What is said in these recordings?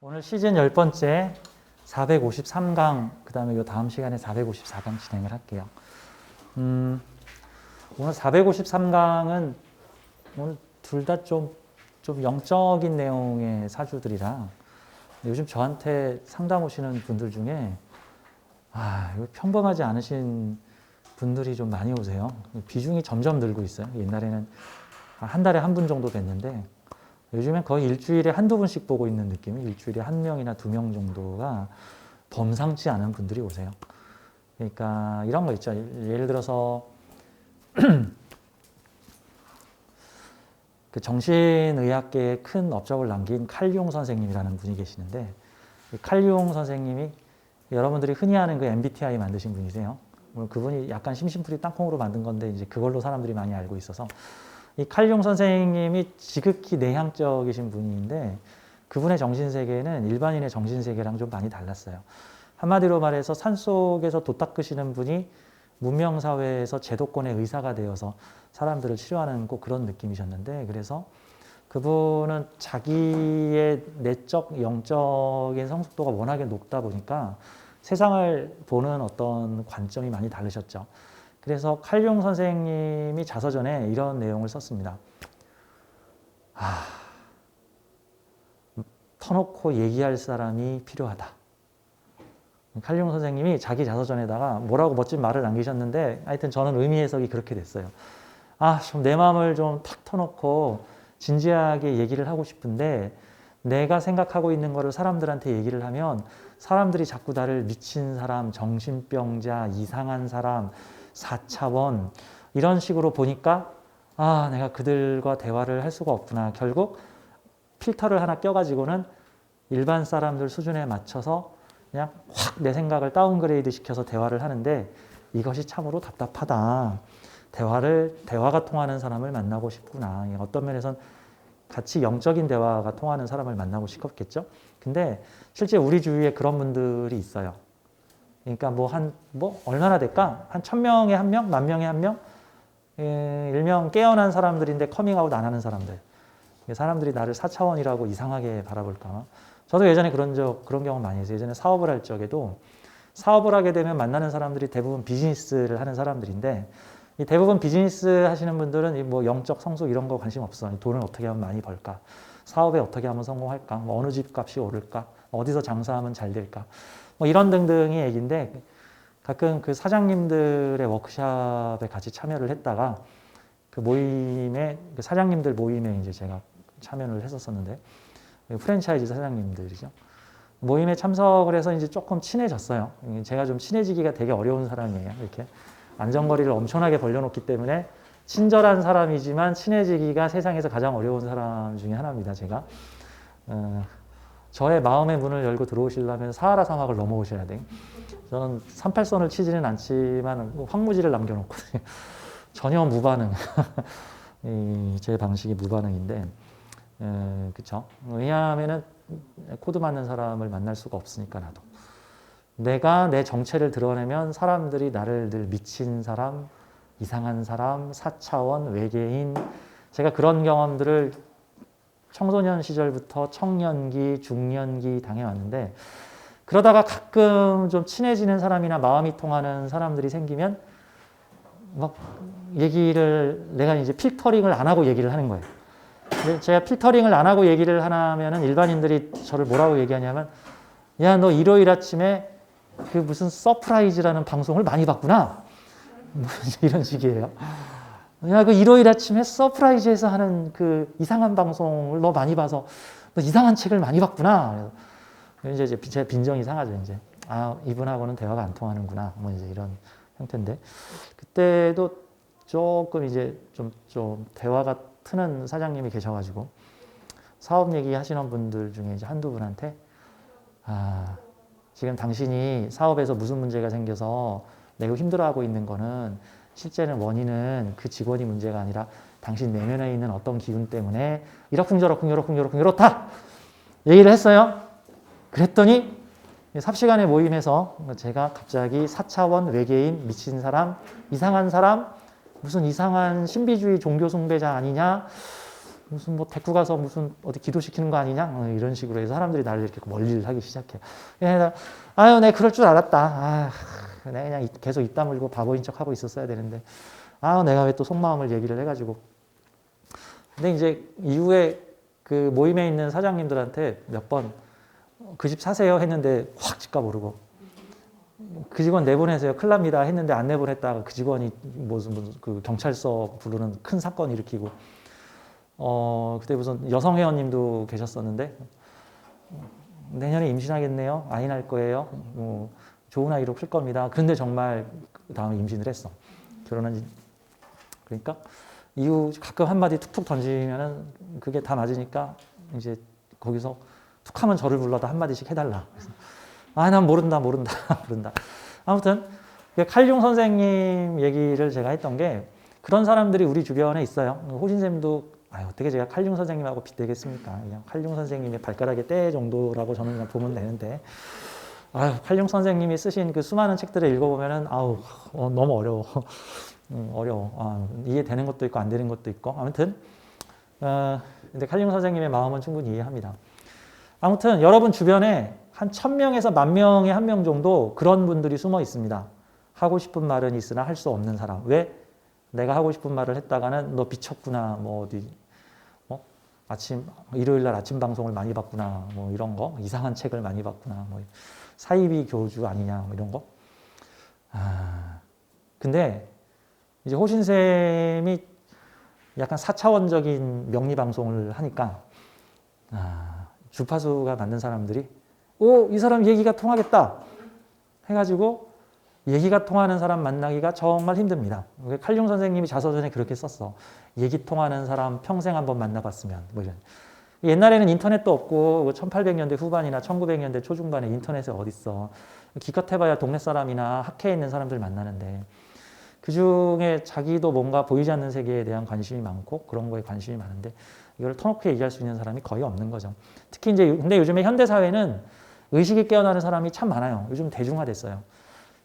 오늘 시즌 10번째 453강, 그 다음에 요 다음 시간에 454강 진행을 할게요. 오늘 453강은 오늘 둘 다 좀 영적인 내용의 사주들이라 요즘 저한테 상담 오시는 분들 중에 이거 평범하지 않으신 분들이 좀 많이 오세요. 비중이 점점 늘고 있어요. 옛날에는 한 달에 한 분 정도 뵀는데 요즘엔 거의 일주일에 한두 분씩 보고 있는 느낌이, 일주일에 한 명이나 두 명 정도가 범상치 않은 분들이 오세요. 그러니까 이런 거 있죠. 예를 들어서 그 정신의학계에 큰 업적을 남긴 칼융 선생님이라는 분이 계시는데, 칼융 선생님이 여러분들이 흔히 아는 그 MBTI 만드신 분이세요. 그분이 약간 심심풀이 땅콩으로 만든 건데 이제 그걸로 사람들이 많이 알고 있어서, 이 칼융 선생님이 지극히 내향적이신 분인데 그분의 정신세계는 일반인의 정신세계랑 좀 많이 달랐어요. 한마디로 말해서 산속에서 도 닦으시는 분이 문명사회에서 제도권의 의사가 되어서 사람들을 치료하는 꼭 그런 느낌이셨는데, 그래서 그분은 자기의 내적, 영적인 성숙도가 워낙에 높다 보니까 세상을 보는 어떤 관점이 많이 다르셨죠. 그래서 칼융 선생님이 자서전에 이런 내용을 썼습니다. 터놓고 얘기할 사람이 필요하다. 칼융 선생님이 자기 자서전에다가 뭐라고 멋진 말을 남기셨는데, 하여튼 저는 의미 해석이 그렇게 됐어요. 좀 내 마음을 좀 탁 터놓고 진지하게 얘기를 하고 싶은데 내가 생각하고 있는 거를 사람들한테 얘기를 하면 사람들이 자꾸 나를 미친 사람, 정신병자, 이상한 사람, 4차원 이런 식으로 보니까 내가 그들과 대화를 할 수가 없구나. 결국 필터를 하나 껴가지고는 일반 사람들 수준에 맞춰서 그냥 확 내 생각을 다운그레이드 시켜서 대화를 하는데, 이것이 참으로 답답하다. 대화가 통하는 사람을 만나고 싶구나. 어떤 면에선 같이 영적인 대화가 통하는 사람을 만나고 싶겠죠. 근데 실제 우리 주위에 그런 분들이 있어요. 그러니까 얼마나 될까? 한 1000명에 한 명? 10,000명에 한 명? 일명 깨어난 사람들인데 커밍아웃 안 하는 사람들. 사람들이 나를 4차원이라고 이상하게 바라볼까. 저도 예전에 그런 경험 많이 했어요. 예전에 사업을 할 적에도 사업을 하게 되면 만나는 사람들이 대부분 비즈니스를 하는 사람들인데, 이 대부분 비즈니스 하시는 분들은 영적 성숙 이런 거 관심 없어. 돈을 어떻게 하면 많이 벌까? 사업에 어떻게 하면 성공할까? 어느 집값이 오를까? 어디서 장사하면 잘 될까? 이런 등등의 얘기인데, 가끔 그 사장님들의 워크숍에 같이 참여를 했다가 그 사장님들 모임에 이제 제가 참여를 했었었는데, 프랜차이즈 사장님들이죠. 모임에 참석을 해서 이제 조금 친해졌어요. 제가 좀 친해지기가 되게 어려운 사람이에요. 이렇게 안전거리를 엄청나게 벌려놓기 때문에 친절한 사람이지만 친해지기가 세상에서 가장 어려운 사람 중에 하나입니다. 제가 저의 마음의 문을 열고 들어오시려면 사하라 사막을 넘어오셔야 돼요. 저는 38선을 치지는 않지만 황무지를 남겨놓거든요. 전혀 무반응. 제 방식이 무반응인데, 그쵸? 왜냐하면은 코드 맞는 사람을 만날 수가 없으니까. 나도 내가 내 정체를 드러내면 사람들이 나를 늘 미친 사람, 이상한 사람, 4차원, 외계인, 제가 그런 경험들을 청소년 시절부터 청년기, 중년기 당해왔는데, 그러다가 가끔 좀 친해지는 사람이나 마음이 통하는 사람들이 생기면 내가 이제 필터링을 안 하고 얘기를 하는 거예요. 제가 필터링을 안 하고 얘기를 하면은 일반인들이 저를 뭐라고 얘기하냐면, 야, 너 일요일 아침에 그 무슨 서프라이즈라는 방송을 많이 봤구나. 이런 식이에요. 야, 그 일요일 아침에 서프라이즈에서 하는 그 이상한 방송을 너 많이 봐서 너 이상한 책을 많이 봤구나. 이제 제 빈정이 상하죠. 이제 이분하고는 대화가 안 통하는구나. 이제 이런 형태인데, 그때도 조금 이제 좀 대화가 트는 사장님이 계셔가지고 사업 얘기 하시는 분들 중에 이제 한두 분한테 지금 당신이 사업에서 무슨 문제가 생겨서 매우 힘들어하고 있는 거는 실제는 원인은 그 직원이 문제가 아니라 당신 내면에 있는 어떤 기운 때문에 이렇쿵저렇쿵 이렇다 얘기를 했어요. 그랬더니 삽시간의 모임에서 제가 갑자기 4차원 외계인, 미친 사람, 이상한 사람, 무슨 이상한 신비주의 종교 숭배자 아니냐, 무슨 뭐 데리고 가서 무슨 어디 기도시키는 거 아니냐, 이런 식으로 해서 사람들이 나를 이렇게 멀리를 하기 시작해요. 그래서 아유, 내가 그럴 줄 알았다. 아, 내가 그냥 계속 입 다물고 바보인 척 하고 있었어야 되는데, 아, 내가 왜 또 속마음을 얘기를 해가지고. 근데 이제 이후에 그 모임에 있는 사장님들한테 몇 번 그 집 사세요 했는데 확 집값 오르고, 그 직원 내보내세요 큰일 납니다 했는데 안 내보냈다가 그 직원이 무슨 그 경찰서 부르는 큰 사건 일으키고, 그때 무슨 여성 회원님도 계셨었는데, 내년에 임신하겠네요, 아이 날 거예요, 좋은 아이로 클 겁니다. 근데 정말 그 다음에 임신을 했어. 결혼한 지. 그러니까 이후 가끔 한마디 툭툭 던지면은 그게 다 맞으니까 이제 거기서 툭 하면 저를 불러다 한마디씩 해달라. 그래서 아, 난 모른다. 아무튼 칼융 선생님 얘기를 제가 했던 게, 그런 사람들이 우리 주변에 있어요. 호진쌤도 어떻게 제가 칼융 선생님하고 빗대겠습니까? 그냥 칼융 선생님의 발가락의 때 정도라고 저는 그냥 보면 되는데, 칼융 선생님이 쓰신 그 수많은 책들을 읽어보면은 너무 어려워. 어려워. 이해되는 것도 있고 안 되는 것도 있고. 아무튼 근데 칼융 선생님의 마음은 충분히 이해합니다. 아무튼 여러분 주변에 한 1000명에서 10,000명에 1명 정도 그런 분들이 숨어 있습니다. 하고 싶은 말은 있으나 할 수 없는 사람. 왜? 내가 하고 싶은 말을 했다가는 너 미쳤구나, 뭐 어디 일요일 날 아침 방송을 많이 봤구나, 뭐 이런 거, 이상한 책을 많이 봤구나, 뭐 사이비 교주 아니냐, 뭐 이런 거. 근데 이제 호신쌤이 약간 4차원적인 명리 방송을 하니까 주파수가 맞는 사람들이 이 사람 얘기가 통하겠다 해가지고 얘기가 통하는 사람 만나기가 정말 힘듭니다. 칼융 선생님이 자서전에 그렇게 썼어. 얘기 통하는 사람 평생 한번 만나봤으면, 뭐 이런. 옛날에는 인터넷도 없고 1800년대 후반이나 1900년대 초중반에 인터넷이 어딨어. 기껏 해봐야 동네 사람이나 학회에 있는 사람들 만나는데, 그중에 자기도 뭔가 보이지 않는 세계에 대한 관심이 많고 그런 거에 관심이 많은데 이걸 터놓고 얘기할 수 있는 사람이 거의 없는 거죠. 특히 이제 근데 요즘에 현대 사회는 의식이 깨어나는 사람이 참 많아요. 요즘 대중화됐어요.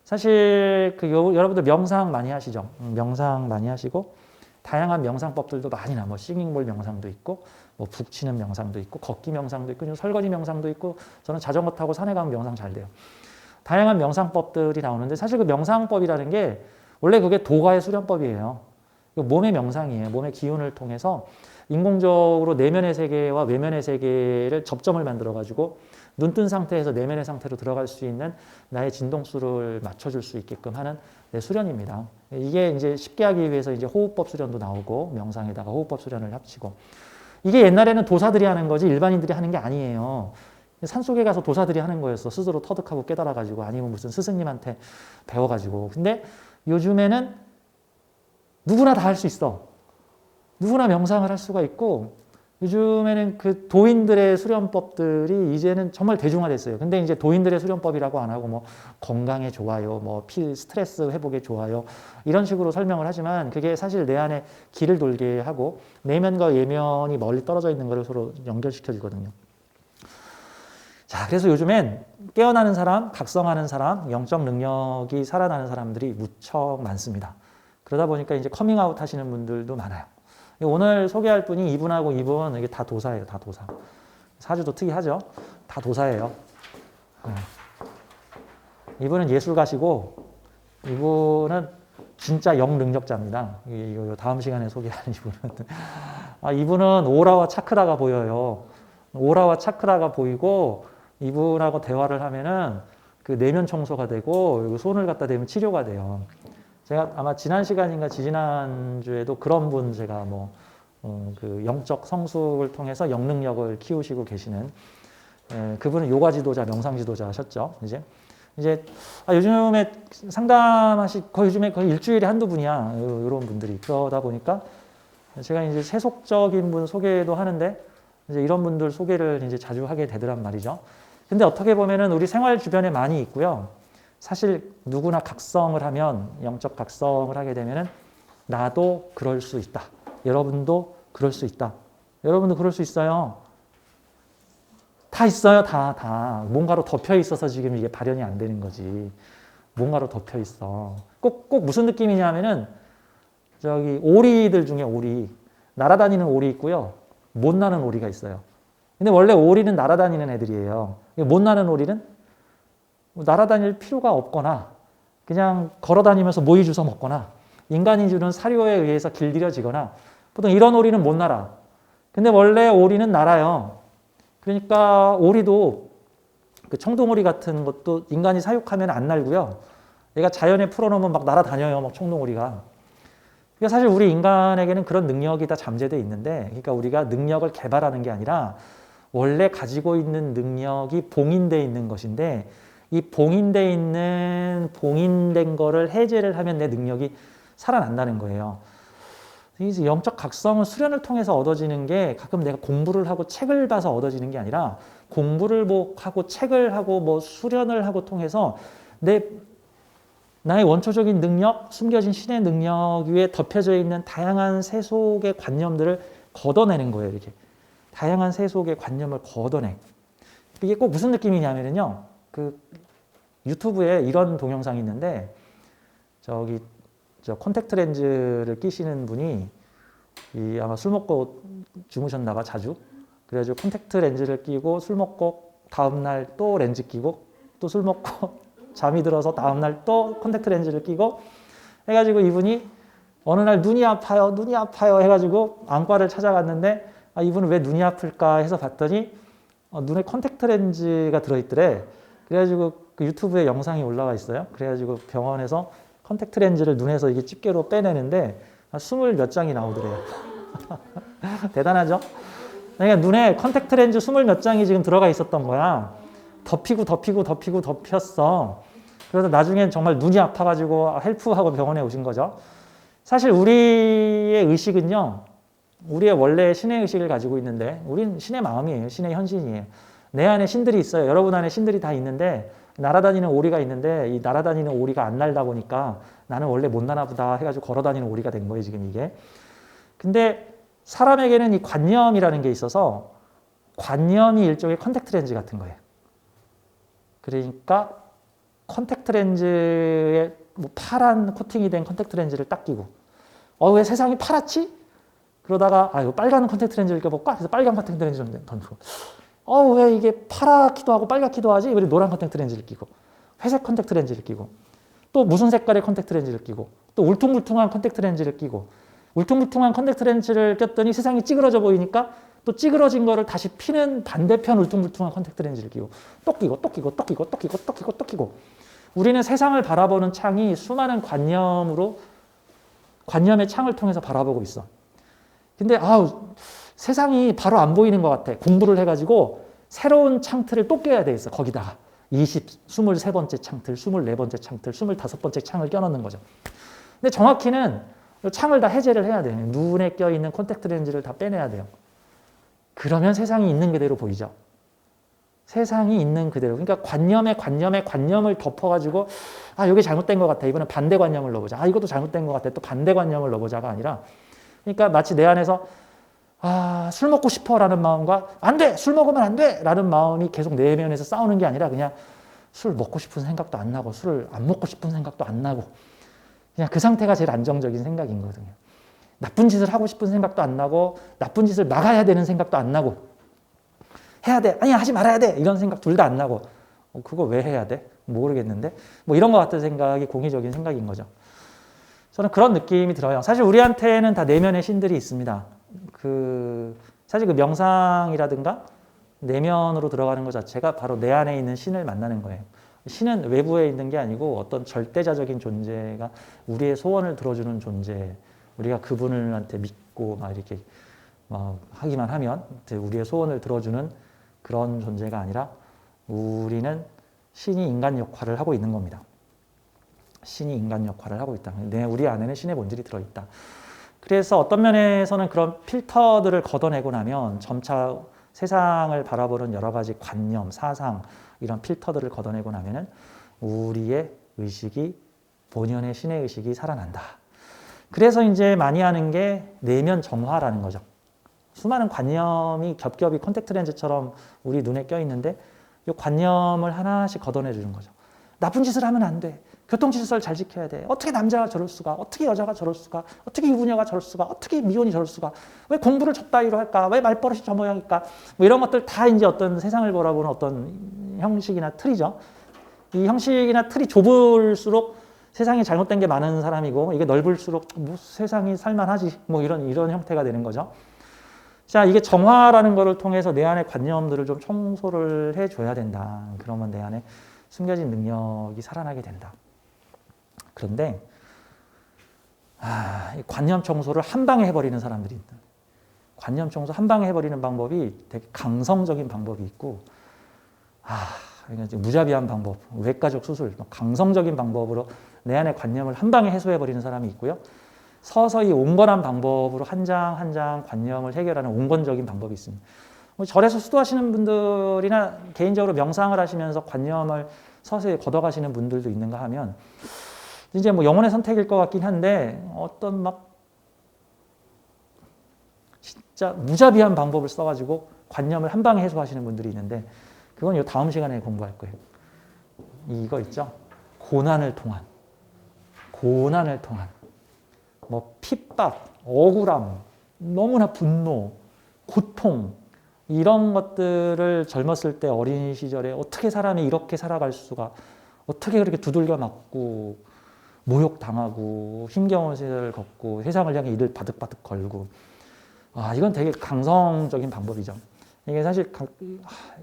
사실 여러분들 명상 많이 하시죠? 명상 많이 하시고 다양한 명상법들도 많이 뭐 싱잉볼 명상도 있고 뭐 북 치는 명상도 있고 걷기 명상도 있고 설거지 명상도 있고, 저는 자전거 타고 산에 가면 명상 잘 돼요. 다양한 명상법들이 나오는데, 사실 그 명상법이라는 게 원래 그게 도가의 수련법이에요. 몸의 명상이에요. 몸의 기운을 통해서 인공적으로 내면의 세계와 외면의 세계를 접점을 만들어가지고 눈뜬 상태에서 내면의 상태로 들어갈 수 있는 나의 진동수를 맞춰줄 수 있게끔 하는 수련입니다. 이게 이제 쉽게 하기 위해서 이제 호흡법 수련도 나오고 명상에다가 호흡법 수련을 합치고, 이게 옛날에는 도사들이 하는 거지 일반인들이 하는 게 아니에요. 산속에 가서 도사들이 하는 거였어. 스스로 터득하고 깨달아가지고, 아니면 무슨 스승님한테 배워가지고. 근데 요즘에는 누구나 다 할 수 있어. 누구나 명상을 할 수가 있고, 요즘에는 그 도인들의 수련법들이 이제는 정말 대중화됐어요. 근데 이제 도인들의 수련법이라고 안 하고 뭐 건강에 좋아요, 뭐 스트레스 회복에 좋아요, 이런 식으로 설명을 하지만 그게 사실 내 안에 기를 돌게 하고 내면과 외면이 멀리 떨어져 있는 것을 서로 연결시켜 주거든요. 자, 그래서 요즘엔 깨어나는 사람, 각성하는 사람, 영적 능력이 살아나는 사람들이 무척 많습니다. 그러다 보니까 이제 커밍아웃 하시는 분들도 많아요. 오늘 소개할 분이 이분하고 이분, 이게 다 도사예요. 다 도사. 사주도 특이하죠. 다 도사예요. 이분은 예술가시고 이분은 진짜 영능력자입니다. 이거 다음 시간에 소개할 이분은. 이분은 오라와 차크라가 보여요. 오라와 차크라가 보이고 이분하고 대화를 하면은 그 내면 청소가 되고 손을 갖다 대면 치료가 돼요. 제가 아마 지난 시간인가 지지난주에도 그런 분 제가 그 영적 성숙을 통해서 영능력을 키우시고 계시는, 그분은 요가 지도자, 명상 지도자 하셨죠. 이제 요즘에 요즘에 거의 일주일에 한두 분이야. 이런 분들이. 그러다 보니까 제가 이제 세속적인 분 소개도 하는데 이제 이런 분들 소개를 이제 자주 하게 되더란 말이죠. 근데 어떻게 보면은 우리 생활 주변에 많이 있고요. 사실 누구나 각성을 하면, 영적 각성을 하게 되면은 나도 그럴 수 있다. 여러분도 그럴 수 있다. 여러분도 그럴 수 있어요. 다 있어요. 다. 뭔가로 덮여 있어서 지금 이게 발현이 안 되는 거지. 뭔가로 덮여 있어. 꼭 무슨 느낌이냐면은 저기 오리들 중에 오리. 날아다니는 오리 있고요. 못 나는 오리가 있어요. 근데 원래 오리는 날아다니는 애들이에요. 못 나는 오리는 날아다닐 필요가 없거나 그냥 걸어다니면서 모이 주워 먹거나 인간이 주는 사료에 의해서 길들여지거나 보통 이런 오리는 못 날아. 근데 원래 오리는 날아요. 그러니까 오리도 그 청동오리 같은 것도 인간이 사육하면 안 날고요. 얘가 자연에 풀어놓으면 막 날아다녀요. 막 청동오리가. 그러니까 사실 우리 인간에게는 그런 능력이 다 잠재되어 있는데 그러니까 우리가 능력을 개발하는 게 아니라 원래 가지고 있는 능력이 봉인되어 있는 것인데 이 봉인된 거를 해제를 하면 내 능력이 살아난다는 거예요. 이 영적 각성은 수련을 통해서 얻어지는 게 가끔 내가 공부를 하고 책을 봐서 얻어지는 게 아니라 공부를 하고 책을 하고 뭐 수련을 하고 통해서 나의 원초적인 능력, 숨겨진 신의 능력 위에 덮여져 있는 다양한 세속의 관념들을 걷어내는 거예요. 이렇게 다양한 세속의 관념을 걷어내. 이게 꼭 무슨 느낌이냐면요. 그 유튜브에 이런 동영상이 있는데 저 콘택트 렌즈를 끼시는 분이 아마 술 먹고 주무셨나 봐 자주. 그래가지고 콘택트 렌즈를 끼고 술 먹고 다음날 또 렌즈 끼고 또 술 먹고 잠이 들어서 다음날 또 콘택트 렌즈를 끼고 해가지고 이분이 어느 날 눈이 아파요 해가지고 안과를 찾아갔는데 이분은 왜 눈이 아플까 해서 봤더니 눈에 콘택트 렌즈가 들어있더래. 그래가지고 그 유튜브에 영상이 올라와 있어요. 그래가지고 병원에서 콘택트 렌즈를 눈에서 이게 집게로 빼내는데 20 몇 장이 나오더래요. 대단하죠? 그러니까 눈에 콘택트 렌즈 20 몇 장이 지금 들어가 있었던 거야. 덮였어. 그래서 나중엔 정말 눈이 아파가지고 헬프하고 병원에 오신 거죠. 사실 우리의 의식은요, 우리의 원래 신의 의식을 가지고 있는데, 우린 신의 마음이에요. 신의 현신이에요. 내 안에 신들이 있어요. 여러분 안에 신들이 다 있는데, 날아다니는 오리가 있는데, 이 날아다니는 오리가 안 날다 보니까 나는 원래 못 나나 보다 해가지고 걸어다니는 오리가 된 거예요, 지금 이게. 근데 사람에게는 이 관념이라는 게 있어서, 관념이 일종의 컨택트 렌즈 같은 거예요. 그러니까 컨택트 렌즈에 뭐 파란 코팅이 된 컨택트 렌즈를 딱 끼고 왜 세상이 파랗지? 그러다가 이거 빨간 컨택트 렌즈를 껴볼까? 그래서 빨간 컨택트 렌즈를 던지고 왜 이게 파랗기도 하고 빨갛기도 하지? 이번에 노란 컨택트 렌즈를 끼고 회색 컨택트 렌즈를 끼고 또 무슨 색깔의 컨택트 렌즈를 끼고 또 울퉁불퉁한 컨택트 렌즈를 끼고 울퉁불퉁한 컨택트 렌즈를 꼈더니 세상이 찌그러져 보이니까 또 찌그러진 거를 다시 피는 반대편 울퉁불퉁한 컨택트 렌즈를 끼고 또 끼고 또 끼고 또 끼고 또 끼고 또 끼고 또 끼고 우리는 세상을 바라보는 창이 수많은 관념의 창을 통해서 바라보고 있어. 근데 세상이 바로 안 보이는 것 같아. 공부를 해가지고 새로운 창틀을 또 껴야 돼 있어. 거기다가 23번째 창틀, 24번째 창틀, 25번째 창을 껴넣는 거죠. 근데 정확히는 창을 다 해제를 해야 돼요. 눈에 껴있는 콘택트 렌즈를 다 빼내야 돼요. 그러면 세상이 있는 그대로 보이죠. 세상이 있는 그대로. 그러니까 관념을 덮어가지고 여기 잘못된 것 같아. 이번엔 반대관념을 넣어보자. 이것도 잘못된 것 같아. 또 반대관념을 넣어보자가 아니라 그러니까 마치 내 안에서 술 먹고 싶어라는 마음과 안 돼! 술 먹으면 안 돼! 라는 마음이 계속 내면에서 싸우는 게 아니라 그냥 술 먹고 싶은 생각도 안 나고 술을 안 먹고 싶은 생각도 안 나고 그냥 그 상태가 제일 안정적인 생각인 거거든요. 나쁜 짓을 하고 싶은 생각도 안 나고 나쁜 짓을 막아야 되는 생각도 안 나고 해야 돼. 아니야 하지 말아야 돼. 이런 생각 둘 다 안 나고 그거 왜 해야 돼? 모르겠는데 뭐 이런 것 같은 생각이 공의적인 생각인 거죠. 저는 그런 느낌이 들어요. 사실 우리한테는 다 내면의 신들이 있습니다. 사실 그 명상이라든가 내면으로 들어가는 것 자체가 바로 내 안에 있는 신을 만나는 거예요. 신은 외부에 있는 게 아니고 어떤 절대자적인 존재가 우리의 소원을 들어주는 존재. 우리가 그분한테 믿고 막 이렇게 하기만 하면 우리의 소원을 들어주는 그런 존재가 아니라 우리는 신이 인간 역할을 하고 있는 겁니다. 신이 인간 역할을 하고 있다. 우리 안에는 신의 본질이 들어있다. 그래서 어떤 면에서는 그런 필터들을 걷어내고 나면 점차 세상을 바라보는 여러 가지 관념, 사상 이런 필터들을 걷어내고 나면은 우리의 의식이 본연의 신의 의식이 살아난다. 그래서 이제 많이 하는 게 내면 정화라는 거죠. 수많은 관념이 겹겹이 콘택트 렌즈처럼 우리 눈에 껴있는데 이 관념을 하나씩 걷어내 주는 거죠. 나쁜 짓을 하면 안 돼. 교통질서를 잘 지켜야 돼. 어떻게 남자가 저럴 수가? 어떻게 여자가 저럴 수가? 어떻게 유부녀가 저럴 수가? 어떻게 미혼이 저럴 수가? 왜 공부를 저따위로 할까? 왜 말버릇이 저 모양일까? 뭐 이런 것들 다 이제 어떤 세상을 바라보는 어떤 형식이나 틀이죠. 이 형식이나 틀이 좁을수록 세상에 잘못된 게 많은 사람이고 이게 넓을수록 뭐 세상이 살만하지 뭐 이런 형태가 되는 거죠. 자, 이게 정화라는 것을 통해서 내 안의 관념들을 좀 청소를 해줘야 된다. 그러면 내 안에 숨겨진 능력이 살아나게 된다. 그런데 이 관념 청소를 한 방에 해버리는 사람들이 있다. 관념 청소 한 방에 해버리는 방법이 되게 강성적인 방법이 있고, 그러니까 무자비한 방법, 외과적 수술, 강성적인 방법으로 내 안의 관념을 한 방에 해소해버리는 사람이 있고요. 서서히 온건한 방법으로 한 장 한 장 관념을 해결하는 온건적인 방법이 있습니다. 절에서 수도하시는 분들이나 개인적으로 명상을 하시면서 관념을 서서히 걷어가시는 분들도 있는가 하면 이제 뭐 영혼의 선택일 것 같긴 한데 어떤 막 진짜 무자비한 방법을 써가지고 관념을 한 방에 해소하시는 분들이 있는데 그건 이 다음 시간에 공부할 거예요. 이거 있죠? 고난을 통한 뭐 핍박, 억울함, 너무나 분노, 고통 이런 것들을 젊었을 때 어린 시절에 어떻게 사람이 이렇게 살아갈 수가 어떻게 그렇게 두들겨 맞고 모욕당하고 힘겨운 세상을 걷고 세상을 향해 이를 바득바득 걸고 이건 되게 강성적인 방법이죠. 이게 사실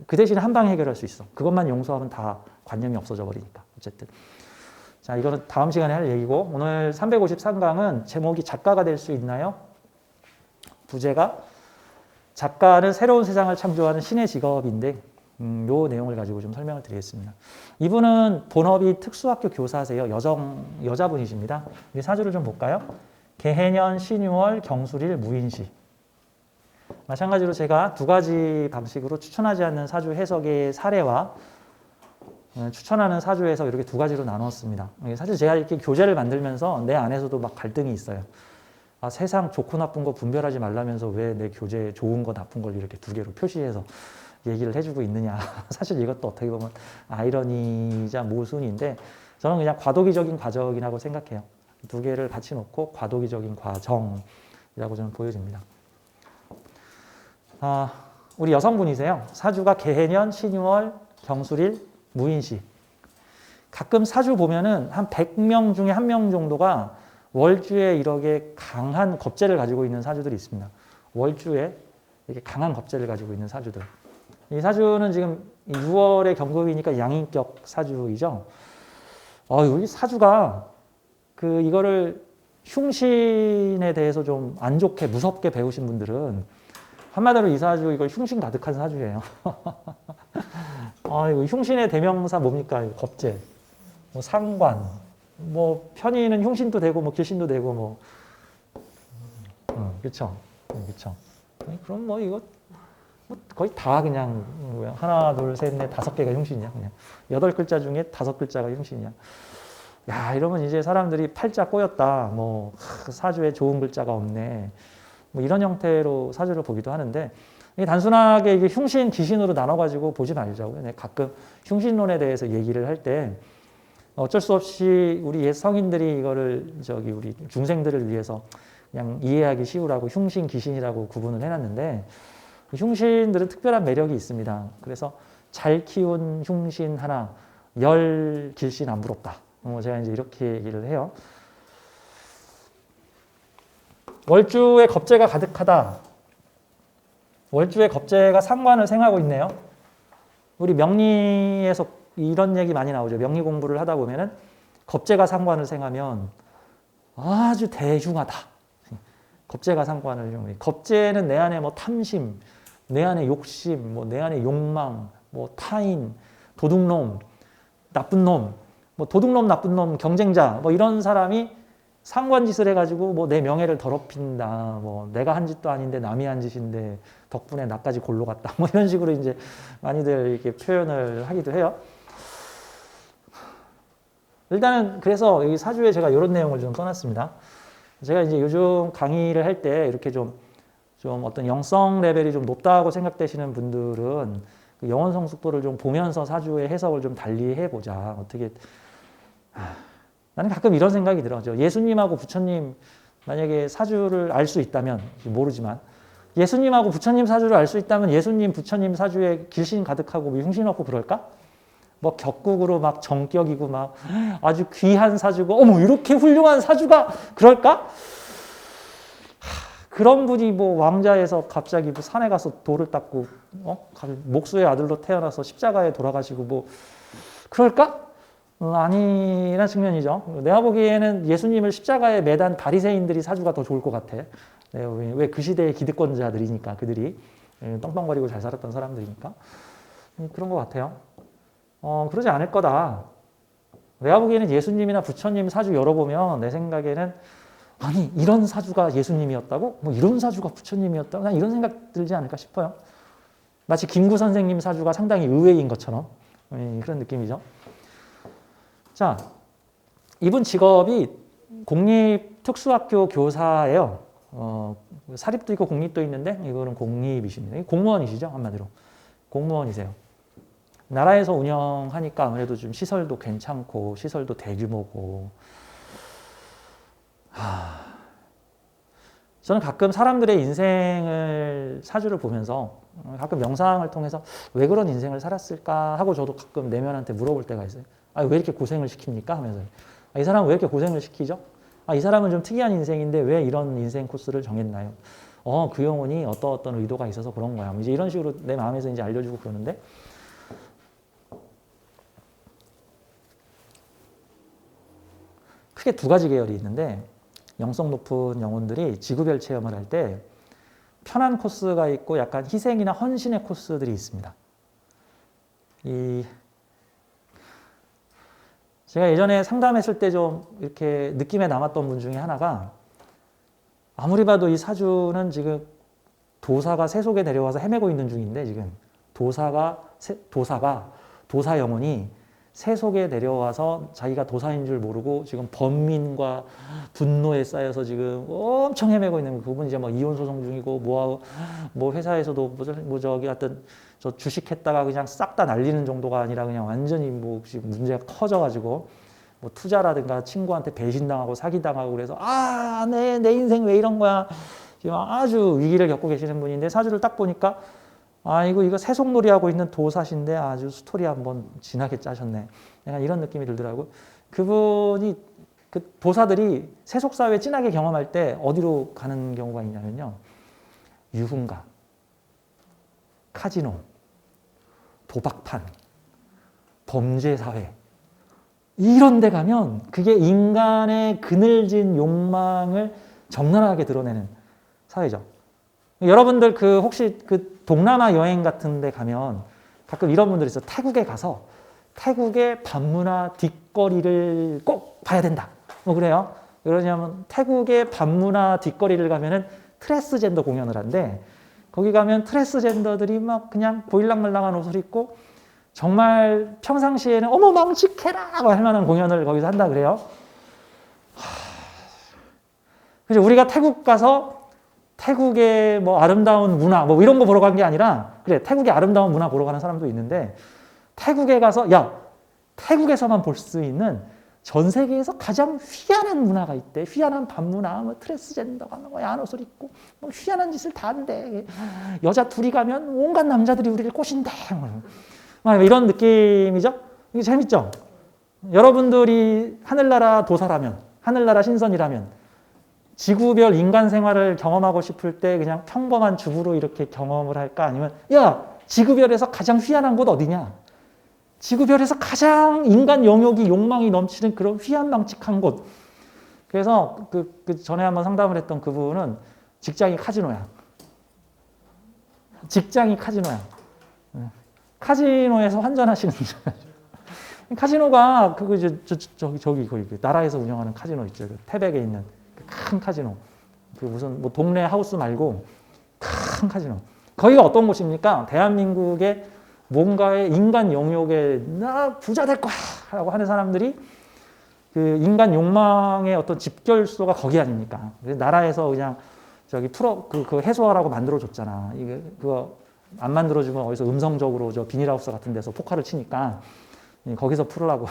그 대신에 한 방에 해결할 수 있어. 그것만 용서하면 다 관념이 없어져 버리니까. 어쨌든 자, 이거는 다음 시간에 할 얘기고 오늘 353강은 제목이 작가가 될 수 있나요? 부제가 작가는 새로운 세상을 창조하는 신의 직업인데 요 내용을 가지고 좀 설명을 드리겠습니다. 이분은 본업이 특수학교 교사세요. 여자분이십니다. 우리 사주를 좀 볼까요? 개해년, 신유월, 경술일, 무인시. 마찬가지로 제가 두 가지 방식으로 추천하지 않는 사주 해석의 사례와 추천하는 사주 해석 이렇게 두 가지로 나눴습니다. 사실 제가 이렇게 교재를 만들면서 내 안에서도 막 갈등이 있어요. 세상 좋고 나쁜 거 분별하지 말라면서 왜 내 교재에 좋은 거 나쁜 걸 이렇게 두 개로 표시해서 얘기를 해주고 있느냐. 사실 이것도 어떻게 보면 아이러니이자 모순인데 저는 그냥 과도기적인 과정이라고 생각해요. 두 개를 같이 놓고 과도기적인 과정이라고 저는 보여집니다. 우리 여성분이세요. 사주가 개해년, 신유월, 경술일, 무인시. 가끔 사주 보면은 한 100명 중에 1명 정도가 월주에 이렇게 강한 겁재를 가지고 있는 사주들이 있습니다. 월주에 이렇게 강한 겁재를 가지고 있는 사주들. 이 사주는 지금 6월의 경극이니까 양인격 사주이죠. 이 사주가 이거를 흉신에 대해서 좀 안 좋게 무섭게 배우신 분들은 한마디로 이 사주 이거 흉신 가득한 사주예요. 이거 흉신의 대명사 뭡니까? 겁재, 뭐 상관, 뭐 편의는 흉신도 되고 뭐 길신도 되고 뭐 그렇죠, 그렇죠. 그럼 뭐 이거 거의 다 그냥 뭐야 하나 둘 셋 넷 다섯 개가 흉신이야 그냥 8글자 중에 5글자가 흉신이야. 야 이러면 이제 사람들이 팔자 꼬였다. 뭐 사주에 좋은 글자가 없네. 뭐 이런 형태로 사주를 보기도 하는데 이게 단순하게 이게 흉신, 기신으로 나눠가지고 보지 말자고요. 가끔 흉신론에 대해서 얘기를 할 때 어쩔 수 없이 우리 옛 성인들이 이거를 우리 중생들을 위해서 그냥 이해하기 쉬우라고 흉신, 기신이라고 구분을 해놨는데 흉신들은 특별한 매력이 있습니다. 그래서 잘 키운 흉신 하나, 10 길신 안 부럽다. 제가 이제 이렇게 얘기를 해요. 월주에 겁재가 가득하다. 월주에 겁재가 상관을 생하고 있네요. 우리 명리에서 이런 얘기 많이 나오죠. 명리 공부를 하다 보면은 겁재가 상관을 생하면 아주 대흉하다. 겁재가 상관을 겁재는 내 안에 뭐 탐심, 내 안에 욕심, 뭐 내 안에 욕망, 뭐 타인, 도둑놈, 나쁜 놈, 뭐 도둑놈, 나쁜 놈, 경쟁자, 뭐 이런 사람이 상관짓을 해가지고 뭐 내 명예를 더럽힌다, 뭐 내가 한 짓도 아닌데 남이 한 짓인데 덕분에 나까지 골로 갔다, 뭐 이런 식으로 이제 많이들 이렇게 표현을 하기도 해요. 일단은 그래서 여기 사주에 제가 이런 내용을 좀 써놨습니다. 제가 이제 요즘 강의를 할 때 이렇게 좀 좀 어떤 영성 레벨이 좀 높다고 생각되시는 분들은 그 영원성 속도를 좀 보면서 사주의 해석을 좀 달리 해보자. 어떻게 나는 가끔 이런 생각이 들어요. 예수님하고 부처님 만약에 사주를 알 수 있다면 모르지만 예수님하고 부처님 사주를 알 수 있다면 예수님 부처님 사주에 길신 가득하고 흉신 없고 그럴까? 뭐 격국으로 막 정격이고 막 아주 귀한 사주고 어머 이렇게 훌륭한 사주가 그럴까? 그런 분이 뭐 왕자에서 갑자기 뭐 산에 가서 돌을 닦고 목수의 아들로 태어나서 십자가에 돌아가시고 뭐 그럴까? 아니라는 측면이죠. 내가 보기에는 예수님을 십자가에 매단 바리새인들이 사주가 더 좋을 것 같아. 왜 그 시대의 기득권자들이니까 그들이 떵떵거리고 잘 살았던 사람들이니까 그런 것 같아요. 그러지 않을 거다. 내가 보기에는 예수님이나 부처님 사주 열어보면 내 생각에는 아니 이런 사주가 예수님이었다고? 뭐 이런 사주가 부처님이었다고? 난 이런 생각 들지 않을까 싶어요. 마치 김구 선생님 사주가 상당히 의외인 것처럼 그런 느낌이죠. 자, 이분 직업이 공립특수학교 교사예요. 사립도 있고 공립도 있는데 이거는 공립이십니다. 공무원이시죠, 한마디로. 공무원이세요. 나라에서 운영하니까 아무래도 좀 시설도 괜찮고 시설도 대규모고 저는 가끔 사람들의 인생을 사주를 보면서 가끔 명상을 통해서 왜 그런 인생을 살았을까 하고 저도 가끔 내면한테 물어볼 때가 있어요. 왜 이렇게 고생을 시킵니까? 하면서 이 사람은 왜 이렇게 고생을 시키죠? 이 사람은 좀 특이한 인생인데 왜 이런 인생 코스를 정했나요? 그 영혼이 어떤 의도가 있어서 그런 거야. 이제 이런 식으로 내 마음에서 이제 알려주고 그러는데 크게 두 가지 계열이 있는데 영성 높은 영혼들이 지구별 체험을 할 때 편한 코스가 있고 약간 희생이나 헌신의 코스들이 있습니다. 제가 예전에 상담했을 때 좀 이렇게 느낌에 남았던 분 중에 하나가 아무리 봐도 이 사주는 지금 도사가 세속에 내려와서 헤매고 있는 중인데 지금 도사 영혼이 세속에 내려와서 자기가 도사인 줄 모르고 지금 번민과 분노에 쌓여서 지금 엄청 헤매고 있는 그분 이제 뭐 이혼 소송 중이고 뭐 회사에서도 하여튼 저 주식했다가 그냥 싹 다 날리는 정도가 아니라 그냥 완전히 뭐 지금 문제가 커져가지고 뭐 투자라든가 친구한테 배신당하고 사기당하고 그래서 내 인생 왜 이런 거야 지금 아주 위기를 겪고 계시는 분인데 사주를 딱 보니까 이거 세속놀이 하고 있는 도사신데 아주 스토리 한번 진하게 짜셨네. 약간 이런 느낌이 들더라고요. 그분이 그 도사들이 세속 사회 진하게 경험할 때 어디로 가는 경우가 있냐면요. 유흥가, 카지노, 도박판, 범죄 사회 이런 데 가면 그게 인간의 그늘진 욕망을 적나라하게 드러내는 사회죠. 여러분들 혹시 동남아 여행 같은 데 가면 가끔 이런 분들이 있어요. 태국에 가서 태국의 밤문화 뒷거리를 꼭 봐야 된다. 뭐 그래요. 그러냐면 태국의 밤문화 뒷거리를 가면은 트랜스젠더 공연을 한대. 거기 가면 트랜스젠더들이 막 그냥 보일랑말랑한 옷을 입고 정말 평상시에는 어머 망측해라 할 만한 공연을 거기서 한다 그래요. 그래서 우리가 태국 가서 태국의 뭐 아름다운 문화 뭐 이런 거 보러 간 게 아니라 그래 태국의 아름다운 문화 보러 가는 사람도 있는데 태국에 가서 태국에서만 볼 수 있는 전 세계에서 가장 희한한 문화가 있대. 희한한 밤문화, 뭐 트랜스젠더가 뭐 야한 옷을 입고 뭐 희한한 짓을 다 한대. 여자 둘이 가면 온갖 남자들이 우리를 꼬신대. 막 이런 느낌이죠. 이게 재밌죠. 여러분들이 하늘나라 도사라면, 하늘나라 신선이라면 지구별 인간 생활을 경험하고 싶을 때 그냥 평범한 주부로 이렇게 경험을 할까? 아니면 지구별에서 가장 희한한 곳 어디냐? 지구별에서 가장 인간 영역이 욕망이 넘치는 그런 희한망측한 곳. 그래서 그 전에 한번 상담을 했던 그분은 직장이 카지노야. 직장이 카지노야. 카지노에서 환전하시는 카지노가 저기 거기 나라에서 운영하는 카지노 있죠. 태백에 있는 큰 카지노. 무슨 뭐 동네 하우스 말고 큰 카지노. 거기가 어떤 곳입니까? 대한민국의 뭔가의 인간 영역에 나 부자 될 거야 라고 하는 사람들이 그 인간 욕망의 어떤 집결소가 거기 아닙니까? 나라에서 그냥 저기 그 해소하라고 만들어줬잖아. 이게 그거 안 만들어주면 어디서 음성적으로 저 비닐하우스 같은 데서 포카를 치니까 거기서 풀으라고